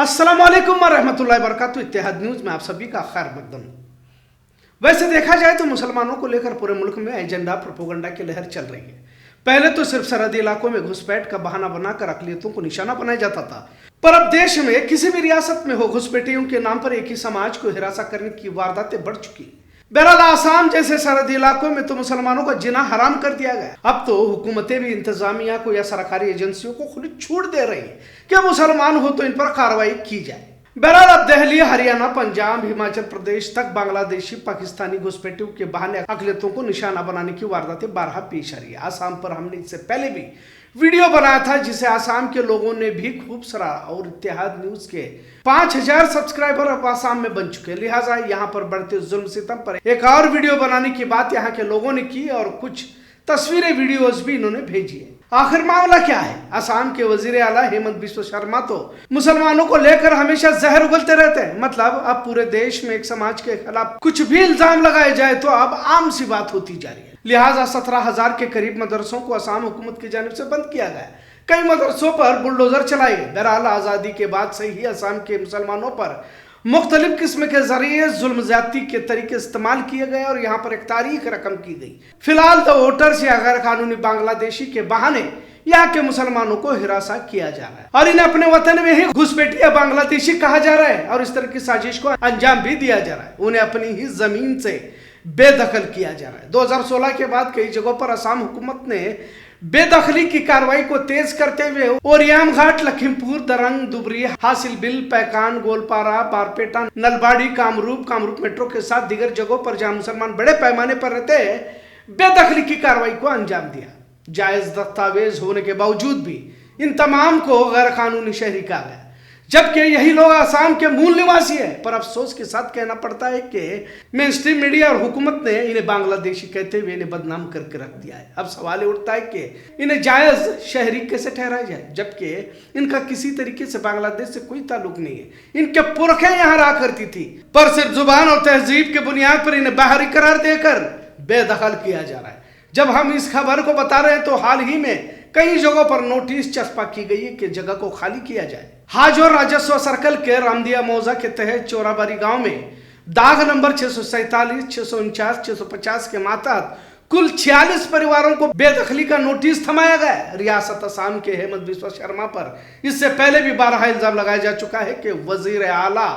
अस्सलामुअलैकुम वरहमतुल्लाहि वबरकातुहू। इत्तेहाद न्यूज में आप सभी का खैर मकदम। वैसे देखा जाए तो मुसलमानों को लेकर पूरे मुल्क में एजेंडा प्रोपेगेंडा की लहर चल रही है। पहले तो सिर्फ सरहदी इलाकों में घुसपैठ का बहाना बनाकर अकलियतों को निशाना बनाया जाता था, पर अब देश में किसी भी रियासत में हो घुसपैठियों के नाम पर एक ही समाज को हिरासा करने की वारदातें बढ़ चुकी। बहरहाल आसाम जैसे सरहदी इलाकों में तो मुसलमानों का जीना हराम कर दिया गया। अब तो हुकूमतें भी इंतजामिया को या सरकारी एजेंसियों को खुली छूट दे रही है कि मुसलमान हो तो इन पर कार्रवाई की जाए। बहरहाल अब दिल्ली, हरियाणा, पंजाब, हिमाचल प्रदेश तक बांग्लादेशी, पाकिस्तानी घुसपैठियों के बहाने अकलियतों को निशाना बनाने की वारदातें बारहा पेश आ रही है। आसाम पर हमने इससे पहले भी वीडियो बनाया था जिसे आसाम के लोगों ने भी खूब सराहा और इत्तेहाद न्यूज के 5000 सब्सक्राइबर अब आसाम में बन चुके हैं। लिहाजा यहाँ पर बढ़ते जुल्म सितम पर एक और वीडियो बनाने की बात यहाँ के लोगों ने की और कुछ तस्वीरें वीडियोस भी इन्होंने भेजी है। आखिर मामला क्या है? आसाम के वजीर आला हेमंत बिस्वा शर्मा तो मुसलमानों को लेकर हमेशा जहर उगलते रहते हैं। मतलब अब पूरे देश में एक समाज के खिलाफ कुछ भी इल्जाम लगाए जाए तो अब आम सी बात होती जा रही है। लिहाजा 17,000 के करीब मदरसों को आसाम हुकूमत की जानिब से बंद किया गया। कई मदरसों पर बुलडोजर चलाए गए। बहरहाल आजादी के बाद से ही आसाम के मुसलमानों पर मुख्तलिफ किस्म के जरिए जुल्म ज्यादती के तरीके इस्तेमाल किए गए और यहाँ पर एक तारीख रकम की गई। फिलहाल तो वोटर्स या गैर कानूनी बांग्लादेशी के बहाने यहाँ के मुसलमानों को हिरासा किया जा रहा है और इन्हें अपने वतन में ही घुसपैठिया बांग्लादेशी कहा जा रहा है और इस तरह की साजिश को अंजाम भी दिया जा रहा है। उन्हें अपनी ही जमीन से बेदखल किया जा रहा है। 2016 के बाद कई जगहों पर असम हुकूमत ने बेदखली की कार्रवाई को तेज करते हुए ओरियाम घाट, लखीमपुर, दरंग, दुबरी, हासिल बिल, पैकान, गोलपारा, बारपेटा, नलबाड़ी, कामरूप मेट्रो के साथ दीगर जगहों पर जहां मुसलमान बड़े पैमाने पर रहते हैं बेदखली की कार्रवाई को अंजाम दिया। जायज दस्तावेज होने के बावजूद भी इन तमाम को गैर कानूनी शहरी कहा गया, जबकि यही लोग आसाम के मूल निवासी है। पर अफसोस के साथ कहना पड़ता है कि मेन स्ट्रीम मीडिया और हुकूमत ने इन्हें बांग्लादेशी कहते हुए इन्हें बदनाम करके रख दिया है। अब सवाल उठता है कि इन्हें जायज शहरी कैसे ठहराया जाए, जबकि इनका किसी तरीके से बांग्लादेश से कोई ताल्लुक नहीं है। इनके पुरखे यहाँ रहा करती थी, पर सिर्फ जुबान और तहजीब के बुनियाद पर इन्हें बाहरी करार देकर बेदखल किया जा रहा है। जब हम इस खबर को बता रहे हैं तो हाल ही में कई जगहों पर नोटिस चस्पा की गई है कि जगह को खाली किया जाए। हाजोर राजस्व सर्कल के रामदिया मौजा के तहत चोराबारी गांव में दाग नंबर 647, 649, 650 के मातहत कुल 46 परिवारों को बेदखली का नोटिस थमाया गया। रियासत असम के हेमंत बिस्वा शर्मा पर इससे पहले भी 12 इल्जाम लगाया जा चुका है कि वजीर आला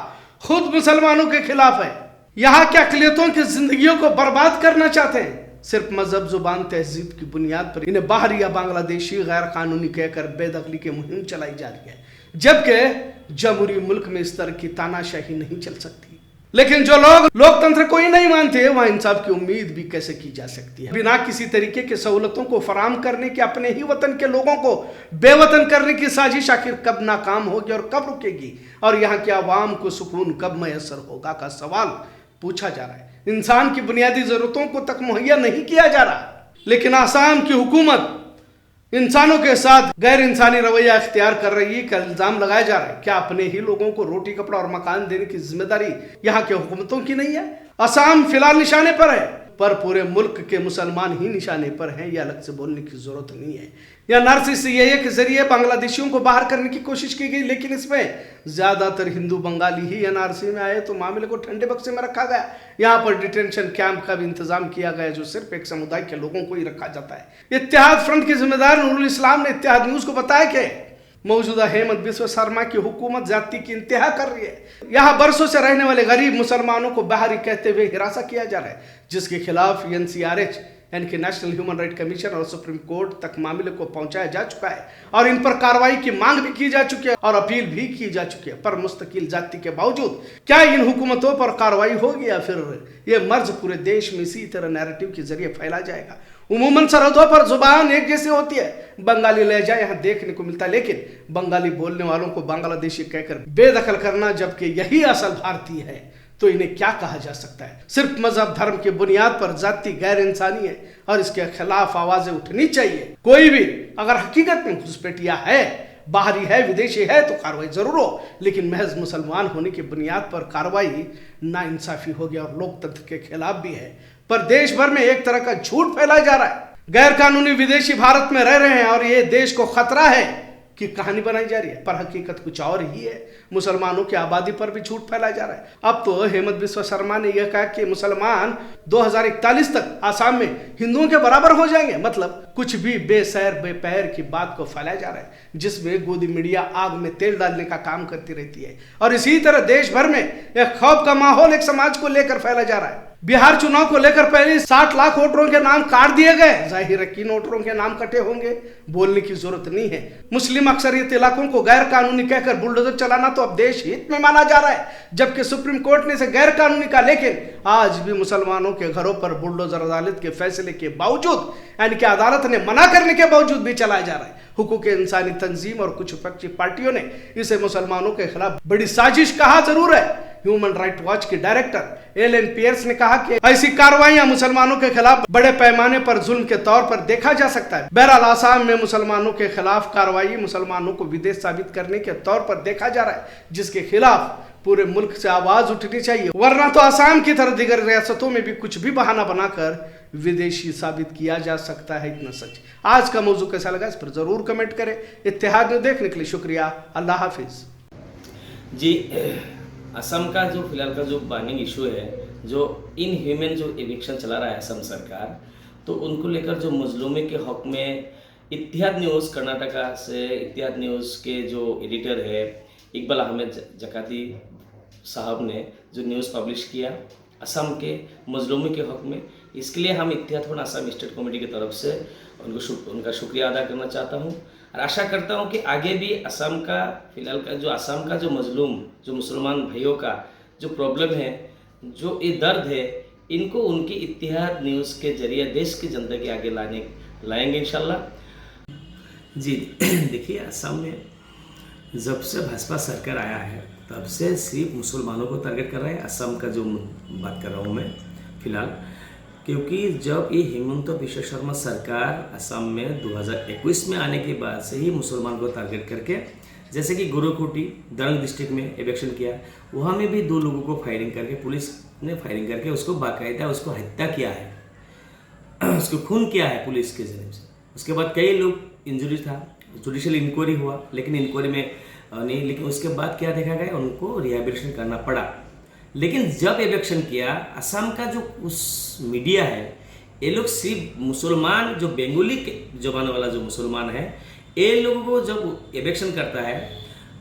खुद मुसलमानों के खिलाफ है, यहाँ के अकलियतों की जिंदगियों को बर्बाद करना चाहते हैं। सिर्फ मजहब, जुबान, तहजीब की बुनियाद पर इन्हें बाहरी या बांग्लादेशी गैर कानूनी कहकर बेदखली की मुहिम चलाई जा रही है, जबकि जमहूरी मुल्क में इस तरह की तानाशाही नहीं चल सकती। लेकिन जो लोग लोकतंत्र को ही नहीं मानते वहां इंसाफ की उम्मीद भी कैसे की जा सकती है? बिना किसी तरीके की सहूलतों को फराहम करने के अपने ही वतन के लोगों को बेवतन करने की साजिश आखिर कब नाकाम होगी और कब रुकेगी, और यहाँ के आवाम को सुकून कब मैसर होगा का सवाल पूछा जा रहा है। इंसान की बुनियादी जरूरतों को तक मुहैया नहीं किया जा रहा, लेकिन आसाम की हुकूमत इंसानों के साथ गैर इंसानी रवैया इख्तियार कर रही है का इल्जाम लगाया जा रहा है। क्या अपने ही लोगों को रोटी, कपड़ा और मकान देने की जिम्मेदारी यहाँ के हुकूमतों की नहीं है? आसाम फिलहाल निशाने पर है, पर पूरे मुल्क के मुसलमान ही निशाने पर हैं, यह अलग से बोलने की जरूरत नहीं है। या NRC-CAA के जरिए बांग्लादेशियों को बाहर करने की कोशिश की गई, लेकिन इसमें ज्यादातर हिंदू बंगाली ही NRC में आए तो मामले को ठंडे बक्से में रखा गया। यहाँ पर डिटेंशन कैंप का भी इंतजाम किया गया जो सिर्फ एक समुदाय के लोगों को ही रखा जाता है। इत्तेहाद फ्रंट के जिम्मेदार नूरुल इस्लाम ने इत्तेहाद न्यूज को बताया कि मौजूदा हेमंत बिस्वा शर्मा की हुकूमत ज्यादती की इंतहा कर रही है। यहाँ बरसों से रहने वाले गरीब मुसलमानों को बाहरी कहते हुए हिरासा किया जा रहा है, जिसके खिलाफ NCRH यानी कि नेशनल ह्यूमन राइट कमीशन और सुप्रीम कोर्ट तक मामले को पहुंचाया जा चुका है और इन पर कार्रवाई की मांग भी की जा चुकी है और अपील भी की जा चुकी है। पर मुस्तकिल जाति के बावजूद क्या इन हुकूमतों पर कार्रवाई होगी या फिर ये मर्ज पूरे देश में इसी तरह नैरेटिव के जरिए फैला जाएगा? उमूमन सरहदों पर जुबान एक जैसी होती है, बंगाली लहजा यहाँ देखने को मिलता है, लेकिन बंगाली बोलने वालों को बांग्लादेशी कहकर बेदखल करना, जबकि यही असल भारतीय है, तो इन्हें क्या कहा जा सकता है? सिर्फ मजहब, धर्म की बुनियाद पर जाति गैर इंसानी है और इसके खिलाफ आवाजें उठनी चाहिए। कोई भी अगर हकीकत में घुसपैठिया है, बाहरी है, विदेशी है तो कार्रवाई जरूर हो, लेकिन महज मुसलमान होने की बुनियाद पर कार्रवाई नाइंसाफी होगी और लोकतंत्र के खिलाफ भी है। पर देश भर में एक तरह का झूठ फैलाया जा रहा है। गैर कानूनी विदेशी भारत में रह रहे हैं और ये देश को खतरा है, की कहानी बनाई जा रही है, पर हकीकत कुछ और ही है। मुसलमानों की आबादी पर भी झूठ फैलाया जा रहा है। अब तो हेमंत बिस्वा शर्मा ने यह कहा कि मुसलमान 2041 तक आसाम में हिंदुओं के बराबर हो जाएंगे। मतलब कुछ भी बेसैर बेपैर की बात को फैलाया जा रहा है, जिसमें गोदी मीडिया आग में तेल डालने का काम करती रहती है। और इसी तरह देश भर में एक खौफ का माहौल एक समाज को लेकर फैला जा रहा है। बिहार चुनाव को लेकर पहले 60 लाख वोटरों के नाम काट दिए गए। जाहिर है किन वोटरों के नाम कटे होंगे, बोलने की जरूरत नहीं है। मुस्लिम अक्सरियत इलाकों को गैर कानूनी कहकर बुलडोजर चलाना तो अब देश हित में माना जा रहा है, जबकि सुप्रीम कोर्ट ने इसे गैर कानूनी कहा। लेकिन आज भी मुसलमानों के घरों पर बुलडोजर अदालत के फैसले के बावजूद, यानी कि अदालत ने मना करने के बावजूद भी चलाया जा रहा है। हुकूक इंसानी तंजीम और कुछ विपक्षी पार्टियों ने इसे मुसलमानों के खिलाफ बड़ी साजिश कहा जरूर है। ह्यूमन राइट वॉच के डायरेक्टर एलन पियर्स ने कहा कि ऐसी कार्रवाइयां मुसलमानों के खिलाफ बड़े पैमाने पर जुल्म के तौर पर देखा जा सकता है। बहरहाल आसाम में मुसलमानों के खिलाफ कार्रवाई मुसलमानों को विदेश साबित करने के तौर पर देखा जा रहा है, जिसके खिलाफ पूरे मुल्क से आवाज उठनी चाहिए, वरना तो आसाम की तरह दीगर रियासतों में भी कुछ भी बहाना बनाकर विदेशी साबित किया जा सकता है। इतना सच। आज का मौजू कैसा लगा इस पर जरूर कमेंट करें। इत्तेहाद में देखने के लिए शुक्रिया। अल्लाह हाफिज जी। असम का जो फिलहाल का जो बर्निंग इशू है, जो इनह्यूमन जो एविक्शन चला रहा है असम सरकार, तो उनको लेकर जो मजलूमी के हक में इत्तेहाद न्यूज़ कर्नाटका से, इत्तेहाद न्यूज़ के जो एडिटर है इकबाल अहमद जकाती साहब ने जो न्यूज़ पब्लिश किया असम के मजलूमी के हक में, इसके लिए हम इत्तेहाद असम स्टेट कमेटी की तरफ से उनका शुक्रिया अदा करना चाहता हूँ। और आशा करता हूँ कि आगे भी असम का फिलहाल का जो असम का जो मजलूम जो मुसलमान भाइयों का जो प्रॉब्लम है, जो ये दर्द है, इनको उनकी इत्तेहाद न्यूज़ के जरिए देश की जनता के आगे लाएंगे इंशाल्लाह। जी देखिए, असम में जब से भाजपा सरकार आया है तब से सिर्फ मुसलमानों को टारगेट कर रहा है। असम का जो बात कर रहा हूँ मैं फिलहाल, क्योंकि जब ये हेमंत बिस्वा शर्मा सरकार असम में 2021 में आने के बाद से ही मुसलमान को टारगेट करके, जैसे कि गुरुकोटी दरंग डिस्ट्रिक्ट में इलेक्शन किया, वहाँ में भी 2 लोगों को फायरिंग करके, पुलिस ने फायरिंग करके उसको बाकायदा उसको हत्या किया है, उसको खून किया है पुलिस के जरिए से। उसके बाद कई लोग इंजरी था, जुडिशियल इंक्वायरी हुआ, लेकिन इंक्वायरी में नहीं, लेकिन उसके बाद क्या देखा गया, उनको रिहेबिलिटेशन करना पड़ा। लेकिन जब इलेक्शन किया, असम का जो उस मीडिया है, ये लोग सिर्फ मुसलमान जो बंगाली के जबान वाला जो मुसलमान है, ये लोगों को जब इलेक्शन करता है,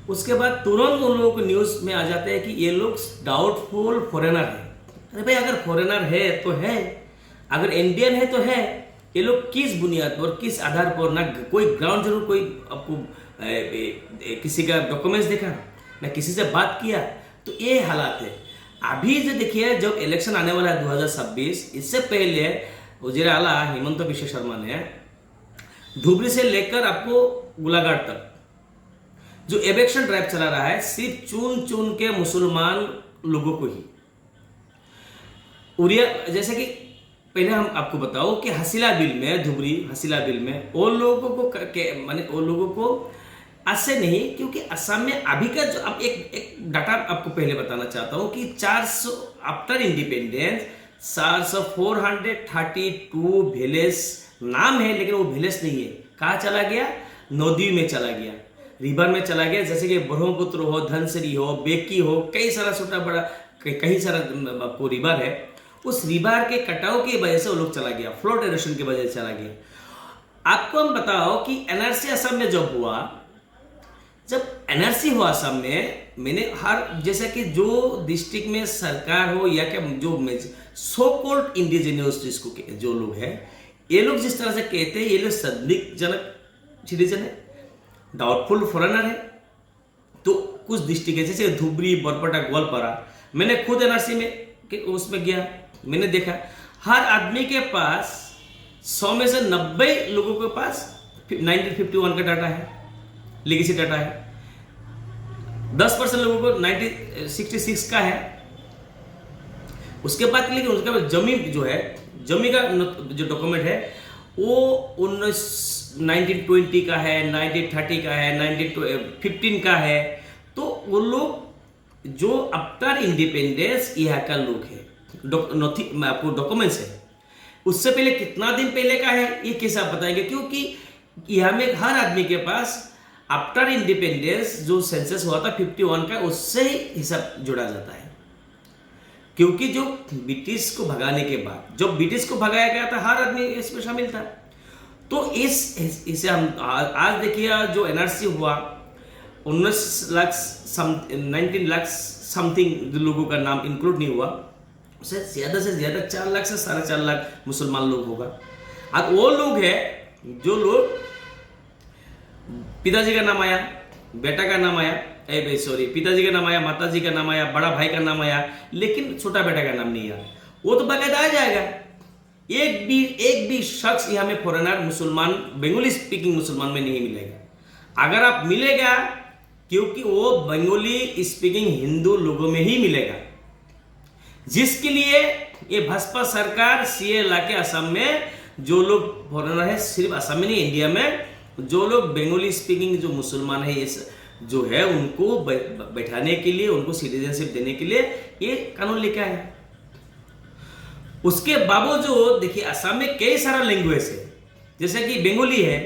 उसके बाद तुरंत उन लोगों को न्यूज़ में आ जाते हैं कि ये लोग डाउटफुल फॉरेनर है। अरे भाई, अगर फॉरेनर है तो है, अगर इंडियन है तो है। ये लोग किस बुनियाद पर, किस आधार पर, ना कोई ग्राउंड जरूर कोई आपको किसी का डॉक्यूमेंट्स देखा, ना किसी से बात किया, तो ये हालात है। अभी जो देखिए, जब इलेक्शन आने वाला है 2026, इससे पहले वज़ीर आला हेमंत बिस्वा शर्मा ने धुबरी से लेकर आपको गोलाघाट तक जो इलेक्शन ड्राइव चला रहा है, सिर्फ चुन चुन के मुसलमान लोगों को ही उड़िया, जैसे कि पहले हम आपको बताओ कि हसीला बिल में, धुबरी हसीला बिल में वो लोगों को माने वो लोगों को ऐसे नहीं, क्योंकि असम में अभी का जो अब एक डाटा आपको पहले बताना चाहता हूँ कि 400 आफ्टर इंडिपेंडेंस 432 विलेज नाम है, लेकिन वो विलेज नहीं है। कहाँ चला गया? नदी में चला गया, रिवर में चला गया। जैसे कि ब्रह्मपुत्र हो, धनसिरी हो, बेकी हो, कई सारा छोटा बड़ा कई सारा आपको रिवर है। उस रिवर के कटाव की वजह से वो लोग चला गया, फ्लड इरोशन की वजह से चला गया। आपको हम बताओ कि एनआरसी असम में जब हुआ, जब एनआरसी हुआ असम में, मैंने हर जैसे कि जो डिस्ट्रिक्ट में सरकार हो या क्या जो सो कॉल्ड इंडिजिनियस जिसको जो लोग हैं, ये लोग जिस तरह से कहते हैं ये लोग संदिग्धजनक सिटीजन है, डाउटफुल फॉरेनर है। तो कुछ डिस्ट्रिक्ट है जैसे धुबरी, बरपटा, ग्वालपारा, मैंने खुद एनआरसी में उसमें गया, मैंने देखा हर आदमी के पास 100 में से 90 लोगों के पास 1951 का डाटा है, लीगेसी डाटा है। 10% लोगों को 1966 का है। उसके बाद लेकिन उसके बाद जमी जो है, जमी का जो डॉक्यूमेंट है वो 1920 का है, 1930 का है, 1915 का है। तो वो लोग जो आफ्टर इंडिपेंडेंस यहाँ का लोग है, आपको डॉक्यूमेंट्स है। उससे पहले कितना दिन पहले का है ये कैसे आप बताएंगे? क्योंकि यहाँ में हर आदमी के पास आफ्टर इंडिपेंडेंस जो सेंसस हुआ था 51 का, उससे ही हिसाब जोड़ा जाता है। क्योंकि जो ब्रिटिश को भगाने के बाद, जब ब्रिटिश को भगाया गया था, हर आदमी इसमें शामिल था। तो इसे हम आज देखिए जो एनआरसी हुआ 19 लाख समथिंग लोगों का नाम इंक्लूड नहीं हुआ, उससे ज्यादा 4 लाख से 4.5 लाख मुसलमान लोग होगा। अब वो लोग है जो लोग पिताजी का नाम आया, बेटा का नाम आया, पिताजी का नाम आया, माताजी का नाम आया, बड़ा भाई का नाम आया, लेकिन छोटा बेटा का नाम नहीं आया, वो तो बाकायदा आ जाएगा। एक भी शख्स यहाँ में फॉरेनर मुसलमान, बंगाली स्पीकिंग मुसलमान में नहीं मिलेगा। अगर आप मिलेगा, क्योंकि वो बंगाली स्पीकिंग हिंदू लोगों में ही मिलेगा, जिसके लिए ये भाजपा सरकार सीए लाके असम में जो लोग फॉरेनर है, सिर्फ असम में नहीं इंडिया में जो लोग बंगाली स्पीकिंग जो मुसलमान है ये जो है उनको बैठाने के लिए, उनको सिटीजनशिप देने के लिए ये कानून लेके आया। उसके बावजूद देखिए असम में कई सारा लैंग्वेज है, जैसे कि बंगाली है,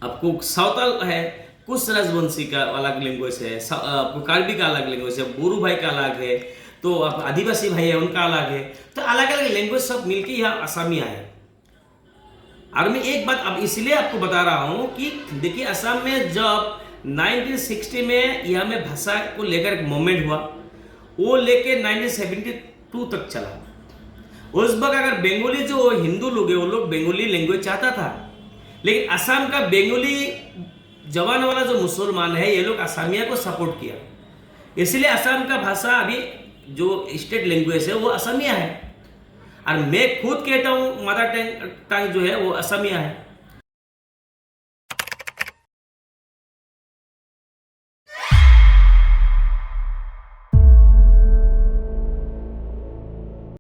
आपको सावताल है, कुछ राजवंशी का अलग लैंग्वेज है, आपको कार्बी का अलग लैंग्वेज है, बोरू भाई का अलग है, तो आप आदिवासी भाई है उनका अलग है। तो अलग अलग लैंग्वेज सब मिलके यहाँ असमिया है। और मैं एक बात अब इसलिए आपको बता रहा हूं कि देखिए असम में जब 1960 में यहाँ में भाषा को लेकर एक मूवमेंट हुआ, वो लेके 1972 तक चला। उस वक्त अगर बंगाली जो हिंदू लोग है वो लोग बंगाली लैंग्वेज चाहता था, लेकिन असम का बंगाली जवान वाला जो मुसलमान है ये लोग असमिया को सपोर्ट किया, इसलिए असम का भाषा अभी जो स्टेट लैंग्वेज है वो असमिया है। और मैं खुद कहता हूँ मदर टंग जो है वो असमिया है।